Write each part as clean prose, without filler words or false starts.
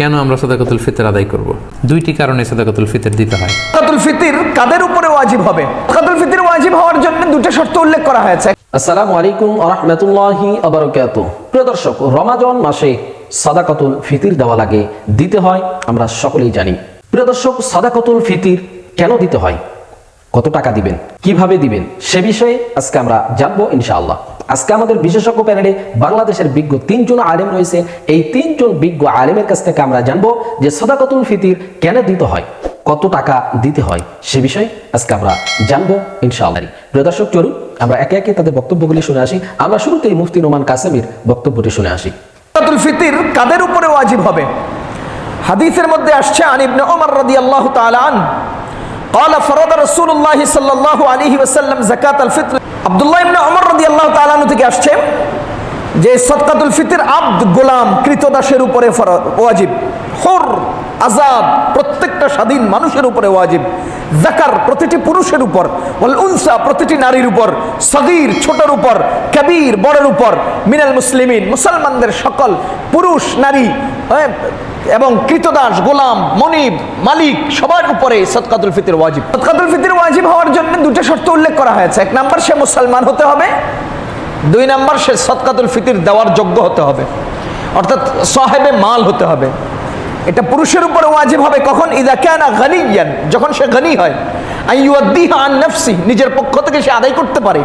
কেন আমরা সাদাকাতুল ফিতর আদায় করব? দুইটি কারণে সাদাকাতুল ফিতর দিতে হয়। সাদাকাতুল ফিতর কাদের উপরে ওয়াজিব হবে? সাদাকাতুল ফিতর ওয়াজিব হওয়ার জন্য দুটো শর্ত উল্লেখ করা হয়েছে। আসসালামু আলাইকুম ওয়া রাহমাতুল্লাহি ওয়া বারাকাতুহু। প্রিয় দর্শক, রমাদান মাসে সাদাকাতুল ফিতর দেওয়া লাগে, দিতে হয়, আমরা সকলেই জানি। প্রিয় দর্শক, সাদাকাতুল ফিতর কেন দিতে হয়, কত টাকা দিবেন, কিভাবে দিবেন, সে বিষয়ে আজকে আমরা জানবো ইনশাআল্লাহ। আজকে আমাদের বিশেষজ্ঞ প্যানেলে বাংলাদেশের বিজ্ঞ 3 জন আলেম রয়েছে। এই 3 জন বিজ্ঞ আলেমের কাছ থেকে আমরা জানবো যে সাদাকাতুল ফিতর কেন দিতে হয়, কত টাকা দিতে হয়, সে বিষয়ে আজকে আমরা জানবো ইনশাআল্লাহ। প্রিয় দর্শক, চলুন আমরা একে একে তাদের বক্তব্যগুলি শুনে আসি। আমরা শুরুতেই মুফতি নোমান কাসেমির বক্তব্যটি শুনে আসি। সাদাকাতুল ফিতর কাদের উপরে ওয়াজিব হবে? হাদিসের মধ্যে আসছে আন ইবনে ওমর রাদিয়াল্লাহু তাআলা আন قال فرض رسول الله صلى الله عليه وسلم زكاة الفطر। আব্দুল্লাহ ইবনে ওমর রাদিয়াল্লাহু তাআলা আনহু থেকে আসছে যে সাদাকাতুল ফিতর আব্দ, গোলাম, কৃতদাসের উপরে ওয়াজিব, হুর, আজাদ, প্রত্যেকটা স্বাধীন মানুষের উপরে ওয়াজিব, যাকার প্রতিটি পুরুষের উপর, ওয়াল উনসা প্রতিটি নারীর উপর, সগীর ছোটর উপর, কবীর বড়ের উপর, মিনাল মুসলিমিন মুসলমানদের সকল পুরুষ নারী এবং কৃতদাস, গোলাম, মনিব, মালিক সবার উপরে সাদকাতুল ফিতর ওয়াজিব। সাদকাতুল ফিতর ওয়াজিব হওয়ার জন্য দুটো শর্ত উল্লেখ করা হয়েছে। 1 নাম্বার, সে মুসলমান হতে হবে। 2 নাম্বার, সে সাদকাতুল ফিতর দেওয়ার যোগ্য হতে হবে, অর্থাৎ সাহেবে মাল হতে হবে। এটা পুরুষের উপরে ওয়াজিব হবে কখন? ইযা কানা গানিয়ান, যখন সে গনি হয়, আইয়ুদ্দিহা আন নাফসি, নিজের পক্ষ থেকে সে আদায় করতে পারে,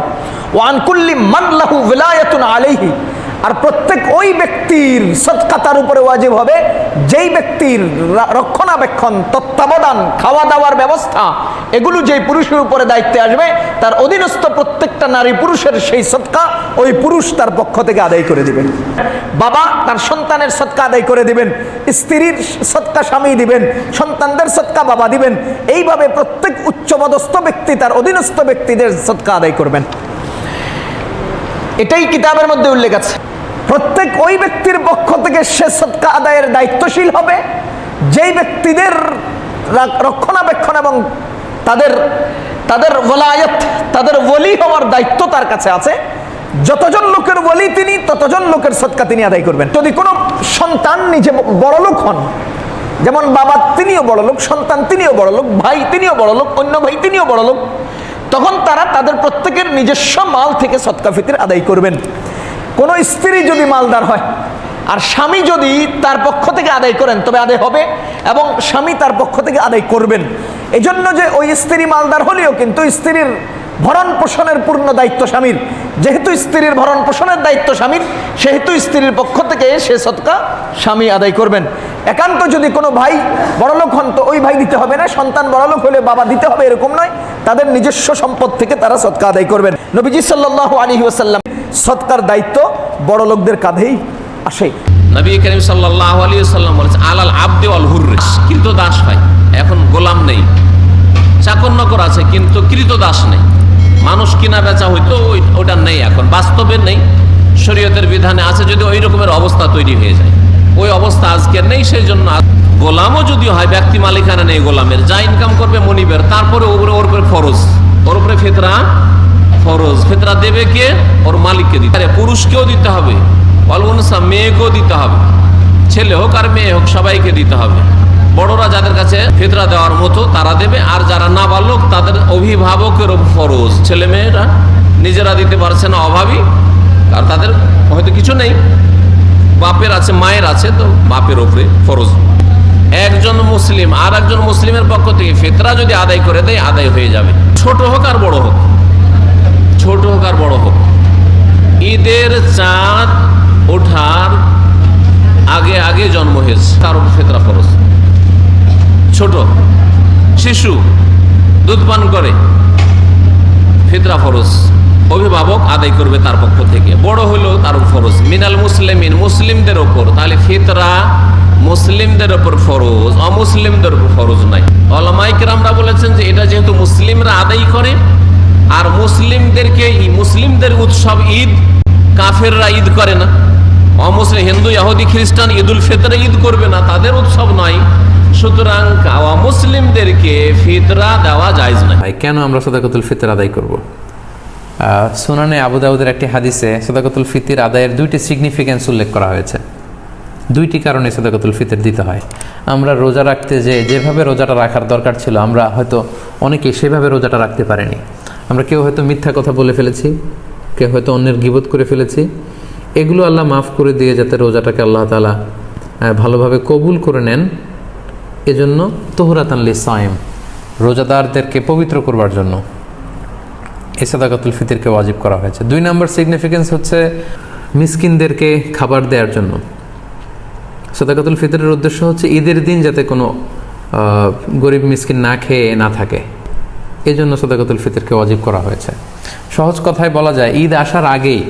ওয়া আন কুল্লি মান লাহু ওয়ালায়াতুন আলাইহি, আর প্রত্যেক ওই ব্যক্তির সদকা তার উপরে ওয়াজিব হবে যেই ব্যক্তির রক্ষণাবেক্ষণ, তত্ত্বাবধান, খাওয়া দাওয়ার ব্যবস্থা, এগুলো যেই পুরুষের উপরে দায়িত্বে আসবে, তার অধীনস্থ প্রত্যেকটা নারী পুরুষের সেই সদকা ওই পুরুষ তার পক্ষ থেকে আদায় করে দিবেন। বাবা তার সন্তানের সদকা আদায় করে দিবেন, স্ত্রীর সদকা স্বামী দিবেন, সন্তানদের সদকা বাবা দিবেন। এইভাবে প্রত্যেক উচ্চপদস্থ ব্যক্তি তার অধীনস্থ ব্যক্তিদের সদকা আদায় করবেন। এটাই কিতাবের মধ্যে উল্লেখ আছে। প্রত্যেক ওই ব্যক্তির পক্ষ থেকে সে সদকা আদায়ের দায়িত্বশীল হবে যেই ব্যক্তিদের রক্ষণাবেক্ষণ এবং তাদের ওয়ালায়াত, তাদের ওলি হওয়ার দায়িত্ব তার কাছে আছে। যতজন লোকের ওলি তিনি, ততজন লোকের সদকা তিনি আদায় করবেন। যদি কোনো সন্তান নিজে বড়লোক হন, যেমন বাবা তিনিও বড়লোক, সন্তান তিনিও বড়লোক, ভাই তিনিও বড়লোক, অন্য ভাই তিনিও বড়লোক, তখন তারা তাদের প্রত্যেকের নিজস্ব মাল থেকে সদকা ফিতর আদায় করবেন। কোনো স্ত্রী যদি মালদার হয় আর স্বামী যদি তার পক্ষ থেকে আদায় করেন তবে আদায় হবে, এবং স্বামী তার পক্ষ থেকে আদায় করবেন। এজন্য যে ওই স্ত্রী মালদার হলেও কিন্তু স্ত্রীর ভরণ পোষণের পূর্ণ দায়িত্ব স্বামীর, যেহেতু স্ত্রীর ভরণ পোষণের দায়িত্ব স্বামীর, সেহেতু স্ত্রীর পক্ষ থেকে সে সদকা স্বামী আদায় করবেন। একান্ত যদি কোনো ভাই বড়লোক হন তো ওই ভাই দিতে হবে না, সন্তান বড়লোক হলে বাবা দিতে হবে এরকম নয়, তাদের নিজস্ব সম্পদ থেকে তারা সদকা আদায় করবেন। নবীজি সাল্লাল্লাহু আলাইহি ওয়াসাল্লাম সদকার দায়িত্ব বড় লোকদের কাঁধেই আসে। নবী করিম সাল্লাল্লাহু আলাইহি ওয়াসাল্লাম বলেছেন, আলাল আবদি ওয়াল হুররিস, কৃতদাস হয়, এখন গোলাম নেই, চাকর নকর আছে কিন্তু কৃতদাস নেই। মানুষ কিনা বেচা হইতো ওটা নেই, এখন বাস্তবে নেই, শরীয়তের বিধানে আছে। যদি ওই রকমের অবস্থা তৈরি হয়ে যায়, ওই অবস্থা আজকে নেই, সেই জন্য গোলামও যদি হয়, ব্যক্তি মালিকানা নেই গোলামের, যা ইনকাম করবে মনিবের, তারপরে ওর উপরে ফরজ, ওর উপরে ফিতরা ফরজ। ফিতরা দেবে কে? ওর মালিককে দিতে হবে, পুরুষকেও দিতে হবে, অলউনসা মেয়েকেও দিতে হবে, ছেলে হোক আর মেয়ে হোক সবাইকে দিতে হবে। বড়রা যাদের কাছে ফিতরা দেওয়ার মতো তারা দেবে, আর যারা নাবালক তাদের অভিভাবকের ফরজ। ছেলে মেয়েরা নিজেরা দিতে পারছে না, অভাবী, আর তাদের হয়তো কিছু নেই, বাপের আছে, মায়ের আছে, তো বাপের ওপরে ফরজ। একজন মুসলিম আর একজন মুসলিমের পক্ষ থেকে ফিতরা যদি আদায় করে দেয়, আদায় হয়ে যাবে, ছোট হোক আর বড় হোক, ছোট হোক আর বড় হোক। ঈদের চাঁদ ওঠার আগে আগে জন্ম হয়েছে, তার উপর ফিতরা ফরজ। ছোট শিশু দুধ পান করে, ফিতরা ফরজ, অভিভাবক আদায় করবে তার পক্ষ থেকে। বড় হলেও তার ফরজ। মিনাল মুসলিমিন, মুসলিমদের ওপর, তাহলে ফিতরা মুসলিমদের ওপর ফরজ, অমুসলিমদের ওপর ফরজ নাই। উলামায়ে কেরামরা বলেছেন যে এটা যেহেতু মুসলিমরা আদায় করে, আর মুসলিমদের উৎসব ঈদ, কাফেররা ঈদ করে না, অমুসলিম হিন্দু ইহুদি খ্রিস্টান ঈদুল ফিতরে ঈদ করবে না, তাদের উৎসব নয়, সুতরাং মুসলিমদেরকে ফিতরা দেওয়া জায়েজ না। কেন আমরা সাদাকাতুল ফিতর আদায় করব? সুনানে আবু দাউদের একটি হাদিসে সাদাকাতুল ফিতর আদায়ের 2টি সিগনিফিকেন্স উল্লেখ করা হয়েছে। দুইটি কারণে সাদাকাতুল ফিতর দিতে হয়। আমরা রোজা রাখতে যেভাবে রোজাটা রাখার দরকার ছিল, আমরা হয়তো অনেকে সেভাবে রোজাটা রাখতে পারিনি। আমরা কেউ হয়তো মিথ্যা কথা বলে ফেলেছি, কেউ হয়তো অন্যের গীবত করে ফেলেছি। এগুলো আল্লাহ মাফ করে দিয়ে যাতে রোজাটাকে আল্লাহ তাআলা ভালোভাবে কবুল করে নেন, এজন্য তোহরাতান লিসাইম, রোজাদারদেরকে পবিত্র করবার জন্য এই সাদাকাতুল ফিতরকে ওয়াজিব করা হয়েছে। 2 নম্বর সিগনিফিকেন্স হচ্ছে মিসকিনদেরকে খাবার দেওয়ার জন্য। সাদাকাতুল ফিতরের উদ্দেশ্য হচ্ছে ঈদের দিন যাতে কোনো গরিব মিসকিন না খেয়ে না থাকে, এই জন্য সাদাকাতুল ফিতরকে ওয়াজিব করা হয়েছে। সহজ কথায় বলা যায়, ঈদ আসার আগেই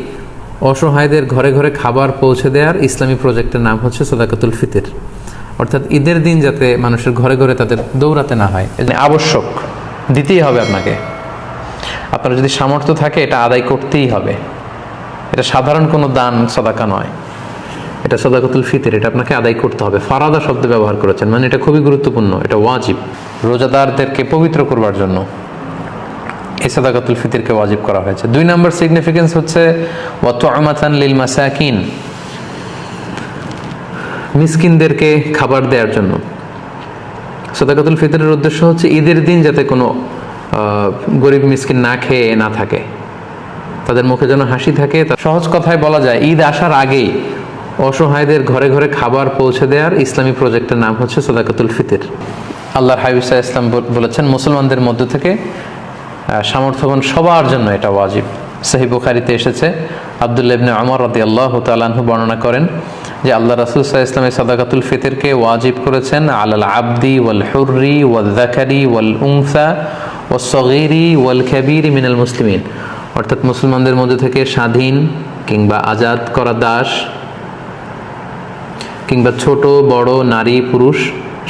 অসহায়দের ঘরে ঘরে খাবার পৌঁছে দেওয়ার ইসলামী প্রজেক্টের নাম হচ্ছে সাদাকাতুল ফিতর। অর্থাৎ ঈদের দিন যাতে মানুষের ঘরে ঘরে তাদের দৌড়াতে না হয়, আবশ্যক, দিতেই হবে আপনাকে। আপনার যদি সামর্থ্য থাকে এটা আদায় করতেই হবে। এটা সাধারণ কোনো দান সাদাকা নয়, এটা সাদাকাতুল ফিতর, এটা আপনাকে আদায় করতে হবে। ফারাদা শব্দ ব্যবহার করেছেন, মানে এটা খুবই গুরুত্বপূর্ণ, এটা ওয়াজিব। রোজাদারদেরকে পবিত্র করবার জন্য এই সাদাকাতুল ফিতরকে ওয়াজিব করা হয়েছে। 2 নম্বর সিগনিফিকেন্স হচ্ছে ওয়া তু'মাতান লিল মাসাকিন, মিসকিনদেরকে খাবার দেওয়ার জন্য। সাদাকাতুল ফিতরের উদ্দেশ্য হচ্ছে ঈদের দিন যাতে কোনো গরিব মিসকিন না খেয়ে না থাকে, তাদের মুখে যেন হাসি থাকে। সহজ কথায় বলা যায়, ঈদ আসার আগেই অসহায়দের ঘরে ঘরে খাবার পৌঁছে দেওয়ার ইসলামী প্রজেক্টের নাম হচ্ছে সাদাকাতুল ফিতর। আল্লাহর হাবিব সাল্লাল্লাহু আলাইহি ওয়াসাল্লাম বলেছেন, মুসলমানদের মধ্য থেকে সামর্থ্যবান সবার জন্য এটা ওয়াজিব। সহিহ বুখারীতে এসেছে, আব্দুল্লাহ ইবনে ওমর রাদিয়াল্লাহু তাআলা আনহু বর্ণনা করেন যে আল্লাহ রাসূল সাল্লাল্লাহু আলাইহি ওয়াসাল্লাম সাদাকাতুল ফিতরকে ওয়াজিব করেছেন আলাল আবদি ওয়াল হুররি ওয়াল যাকারি ওয়াল উনসা ওয়াস সগীরি ওয়াল কাবীরি মিনাল মুসলিমিন, অর্থাৎ মুসলমানদের মধ্যে থেকে স্বাধীন কিংবা আজাদ করা দাস কিংবা ছোট বড় নারী পুরুষ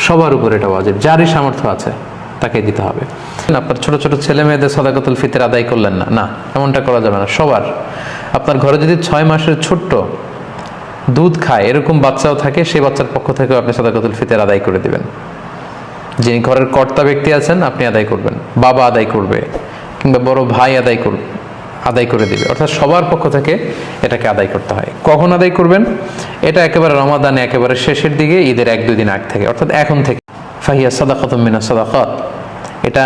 সবার উপর এটা ওয়াজিব। যারই সামর্থ্য আছে তাকে দিতে হবে। আপনার ছোট ছোট ছেলে মেয়েদের সাদাকাতুল ফিতর আদায় করলেন না, না, এমনটা করা যাবে না। সবার, আপনার ঘরে যদি 6 মাসের ছোট্ট দুধ খায় এরকম বাচ্চাও থাকে, সেই বাচ্চার পক্ষ থেকেও আপনি সাদাকাতুল ফিতর আদায় করে দিবেন। যিনি ঘরের কর্তা ব্যক্তি আছেন আপনি আদায় করবেন, বাবা আদায় করবে কিংবা বড় ভাই আদায় করে দিবে। অর্থাৎ সবার পক্ষ থেকে এটাকে আদায় করতে হয়। কখন আদায় করবেন? এটা একেবারে রমাদানে একেবারে শেষের দিকে, ঈদের 1-2 দিন আগ থেকে, অর্থাৎ এখন থেকে। ফাহিয়া সাদাকাতুম মিনাস সাদাকাত, এটা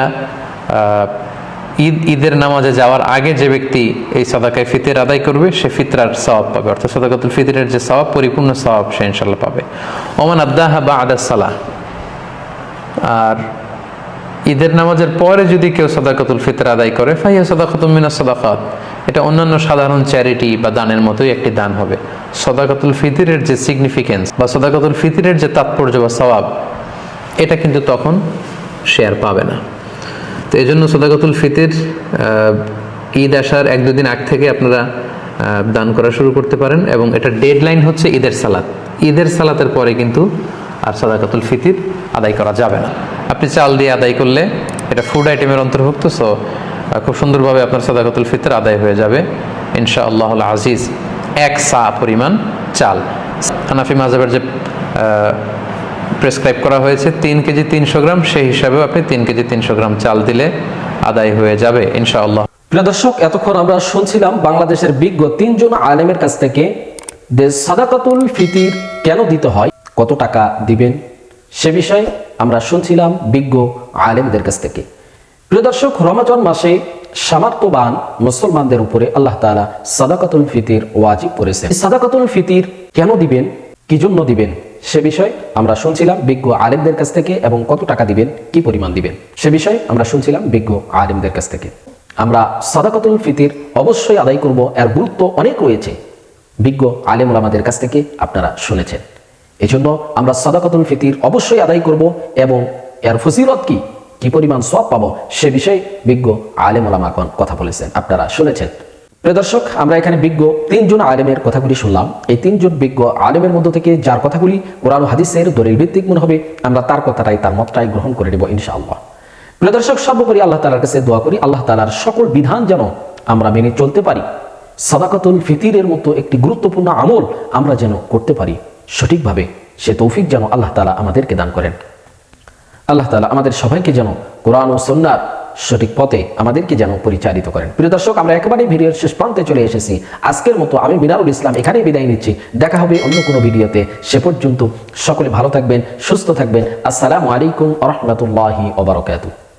ঈদের নামাজে যাওয়ার আগে যে ব্যক্তি এই সাদাকায়ে ফিতর আদায় করবে সে ফিতরার সওয়াব পাবে, অর্থাৎ সাদাকাতুল ফিতরের যে সওয়াব, পরিপূর্ণ সওয়াব সে ইনশাআল্লাহ পাবে। ওমান আদাহা বা'দা সালাহ, আর ঈদের নামাজের পরে যদি কেউ সাদাকাতুল ফিতর আদায় করে ফাহিয়া সাদাকাতুম মিনাস সাদাকাত, এটা অন্যান্য সাধারণ চ্যারিটি বা দানের মতোই একটি দান হবে। সাদাকাতুল ফিতরের যে সিগনিফিকেন্স বা সাদাকাতুল ফিতরের যে তাৎপর্য বা সওয়াব, এটা কিন্তু তখন সে আর পাবে না। তো এই জন্য সাদাকাতুল ফিতর ঈদ আসার 1-2 দিন আগ থেকে আপনারা দান করা শুরু করতে পারেন, এবং এটা ডেডলাইন হচ্ছে ঈদের সালাত। ঈদের সালাতের পরে কিন্তু আর সাদাকাতুল ফিতর আদায় করা যাবে না। আপনি চাল দিয়ে আদায় করলে এটা ফুড আইটেমের অন্তর্ভুক্ত, সো খুব সুন্দরভাবে আপনার সাদাকাতুল ফিতর আদায় হয়ে যাবে ইনশাআল্লাহুল আজিজ। 1 সা পরিমাণ চাল, হানাফি মাযহাবের যে প্রেসক্রাইব করা হয়েছে 3 কেজি 300 গ্রাম, সেই হিসাবেও আপনি 3 কেজি 300 গ্রাম চাল দিলে আদায় হয়ে যাবে ইনশাআল্লাহ। প্রিয় দর্শক, এতক্ষণ আমরা শুনছিলাম বাংলাদেশের বিজ্ঞ 3 জন আলেমের কাছ থেকে যে সাদাকাতুল ফিতর কেন দিতে হয়, কত টাকা দিবেন, সে বিষয়ে আমরা শুনছিলাম বিজ্ঞ আলেমদের কাছ থেকে। প্রিয় দর্শক, রমজান মাসে সামর্থ্যবান মুসলমানদের উপরে আল্লাহ তাআলা সাদাকাতুল ফিতর ওয়াজিব করেছেন। সাদাকাতুল ফিতর কেন দিবেন, কি জন্য দিবেন, সে বিষয়ে আমরা শুনছিলাম বিজ্ঞ আলেমদের কাছ থেকে, এবং কত টাকা দিবেন, কি পরিমাণ দিবেন, সে বিষয়ে আমরা শুনছিলাম বিজ্ঞ আলেমদের কাছ থেকে। আমরা সাদাকাতুল ফিতর অবশ্যই আদায় করব, এর গুরুত্ব অনেক রয়েছে, বিজ্ঞ আলেম ওলামাদের কাছ থেকে আপনারা শুনেছেন। এজন্য আমরা সাদাকাতুল ফিতর অবশ্যই আদায় করব, এবং এর ফজিলত কি পরিমাণ সওয়াব পাবো, সে বিষয়ে বিজ্ঞ আলেম ওলামাগণ কথা বলেছেন, আপনারা শুনেছেন। প্রিয় দর্শক, আমরা এখানে বিজ্ঞ 3 জন আলেমের কথাগুলি শুনলাম। এই 3 জন বিজ্ঞ আলেমের মধ্য থেকে যার কথাগুলি কোরআন ও হাদিসের দলিল ভিত্তিক মনে হবে, আমরা তার কথাটাই, তার মতটাই গ্রহণ করে নেব ইনশাআল্লাহ। প্রিয় দর্শক, সর্বোপরি আল্লাহ তাআলার কাছে দোয়া করি, আল্লাহ তাআলার সকল বিধান যেন আমরা মেনে চলতে পারি, সাদাকাতুল ফিতরের মতো একটি গুরুত্বপূর্ণ আমল আমরা যেন করতে পারি সঠিকভাবে, সে তৌফিক যেন আল্লাহ তাআলা আমাদেরকে দান করেন। আল্লাহ তাআলা আমাদের সবাইকে যেন কোরআন ও সুন্নাহর সঠিক পথে আমাদেরকে যেন পরিচালিত করেন। প্রিয় দর্শক, আমরা একেবারেই ভিডিওর শেষ প্রান্তে চলে এসেছি। আজকের মতো আমি মিনারুল ইসলাম এখানেই বিদায় নিচ্ছি। দেখা হবে অন্য কোনো ভিডিওতে। সে পর্যন্ত সকলে ভালো থাকবেন, সুস্থ থাকবেন। আসসালামু আলাইকুম ওয়া রাহমাতুল্লাহি ওয়া বারাকাতুহু।